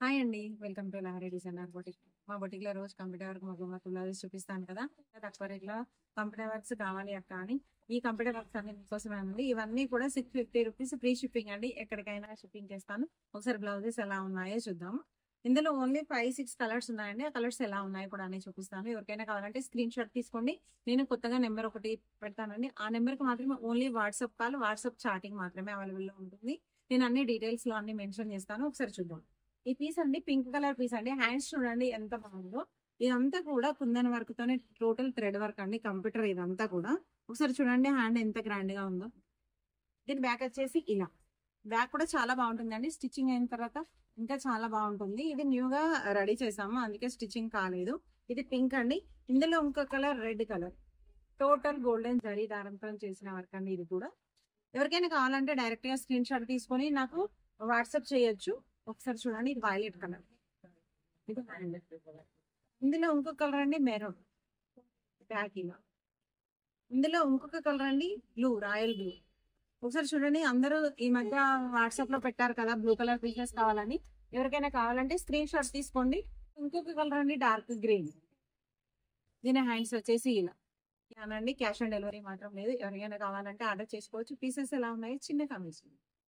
Hi అండి. Welcome to Lahari designer boutique. మా బొటిక్‌లో రోజు కంప్యూటర్ వర్క్ మగ్గం బ్లౌజెస్ చూపిస్తాను కదా! తక్కువ రేట్‌లో కంప్యూటర్ వర్క్స్ కావాలి అక్క అని. ఈ కంప్యూటర్ వర్క్స్ అన్ని మీకోసమేనండి. ఇవన్నీ కూడా ₹650 ఫ్రీ షిప్పింగ్ అండి. ఎక్కడికైనా షిప్పింగ్ చేస్తాను. ఒకసారి బ్లౌజెస్ ఎలా ఉన్నాయో చూద్దాం. ఇందులో ఓన్లీ 5, 6 కలర్స్ ఉన్నాయండి. ఆ కలర్స్ ఎలా ఉన్నాయో కూడా అన్ని చూపిస్తాను. ఎవరికైనా కావాలంటే స్క్రీన్ షాట్ తీసుకోండి. నేను కొత్తగా నెంబర్ ఒకటి పెడతానండి. ఆ నెంబర్‌కి మాత్రమే only WhatsApp call, WhatsApp chatting మాత్రమే అవైలబుల్‌లో ఉంటుంది. నేను అన్ని డీటెయిల్స్‌లో అన్ని మెన్షన్ చేస్తాను. ఒకసారి చూద్దాం. ఈ పీస్ అండి పింక్ కలర్ పీస్ అండి. హ్యాండ్స్ చూడండి ఎంత బాగుందో. ఇదంతా కూడా కుందన్ వర్క్ తోనే టోటల్ థ్రెడ్ వర్క్ అండి. కంప్యూటర్ ఇదంతా కూడా ఒకసారి చూడండి హ్యాండ్ ఎంత గ్రాండ్ గా ఉందో. దీని బ్యాక్ వచ్చేసి ఇలా బ్యాక్ కూడా చాలా బాగుంటుందండి. స్టిచ్చింగ్ అయిన తర్వాత ఇంకా చాలా బాగుంటుంది. ఇది న్యూగా రెడీ చేసాము, అందుకే స్టిచ్చింగ్ కాలేదు. ఇది పింక్ అండి. ఇందులో ఇంకో colour red colour, total golden zari దారంతో చేసిన వర్క్ అండి. ఇది కూడా ఎవరికైనా కావాలంటే డైరెక్ట్ గా స్క్రీన్ షాట్ తీసుకొని నాకు వాట్సాప్ చేయొచ్చు. ఒకసారి చూడండి, ఇది వైలెట్ కలర్. ఇది ఇందులో ఇంకొక కలర్ అండి మెరూన్ బ్యాక్ ఇలా. ఇందులో ఇంకొక కలర్ అండి బ్లూ, రాయల్ బ్లూ. ఒకసారి చూడండి, అందరూ ఈ మధ్య వాట్సాప్ లో పెట్టారు కదా బ్లూ కలర్ పీసెస్ కావాలని. ఎవరికైనా కావాలంటే స్క్రీన్ షాట్ తీసుకోండి. ఇంకొక కలర్ అండి డార్క్ గ్రీన్. దీని హ్యాండ్స్ వచ్చేసి ఇలా ఇలానండి. క్యాష్ ఆన్ డెలివరీ మాత్రం లేదు. ఎవరికైనా కావాలంటే ఆర్డర్ చేసుకోవచ్చు. పీసెస్ ఎలా ఉన్నాయి చిన్న కమిషన్.